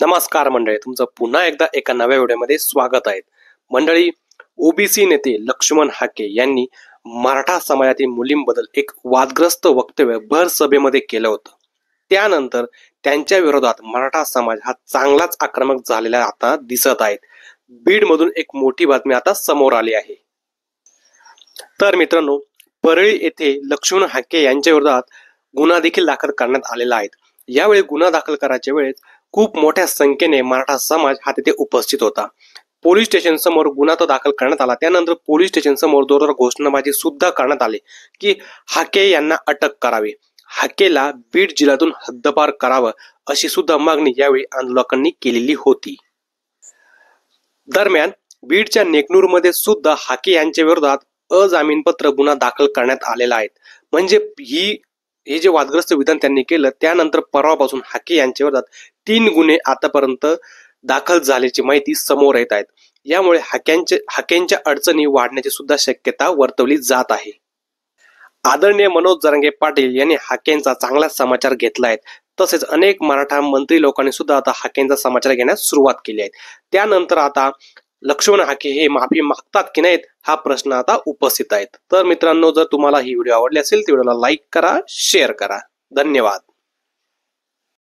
नमस्कार मंडळी, तुमचं पुन्हा एकदा एका नव्या व्हिडिओमध्ये स्वागत आहे। मंडळी, ओबीसी नेते लक्ष्मण हाके यांनी मराठा समाजातील मुलींबद्दल एक वादग्रस्त वक्तव्य भर सभेमध्ये केलं होतं। त्यानंतर त्यांच्या विरोधात मराठा समाज हा चांगलाच आक्रमक झालेला आता दिसत आहे। बीड मधून एक मोठी बातमी आता समोर आली आहे। तर मित्रांनो, परळी येथे लक्ष्मण हाके यांच्या विरोधात गुन्हा देखील दाखल करण्यात आलेला आहे। यावेळी गुन्हा दाखल करायच्या वेळेस खूप मोठ्या संख्येने मराठा समाज हा तिथे उपस्थित होता। पोलीस स्टेशन समोर गुन्हा तो दाखल करण्यात आला। त्यानंतर पोलीस स्टेशन समोर जोरदार घोषणाबाजी सुद्धा करण्यात आली की हाके यांना अटक करावी, हाकेला बीड जिल्ह्यातून हद्दपार करावं अशी सुद्धा मागणी यावेळी आंदोलकांनी केलेली होती। दरम्यान बीडच्या नेकनूर मध्ये सुद्धा हाके यांच्या विरोधात अजामीनपात्र गुन्हा दाखल करण्यात आलेला आहे। म्हणजे हे जे वादग्रस्त विधान त्यांनी केलं त्यानंतर परवापासून हाके यांच्या विरोधात 3 गुन्हे आतापर्यंत दाखल झाल्याची माहिती समोर येत आहेत। यामुळे हाकेंच्या अडचणी वाढण्याची सुद्धा शक्यता वर्तवली जात आहे। आदरणीय मनोज जरांगे पाटील यांनी हाकेंचा चांगला समाचार घेतला आहे। तसेच अनेक मराठा मंत्री लोकांनी सुद्धा आता हाकेंचा समाचार घेण्यास सुरुवात केली आहे। त्यानंतर आता लक्ष्मण हाके हे माफी मागतात की नाहीत हा प्रश्न आता उपस्थित आहे। तर मित्रांनो, जर तुम्हाला ही व्हिडिओ आवडली असेल तर व्हिडिओला लाईक करा, शेअर करा। धन्यवाद।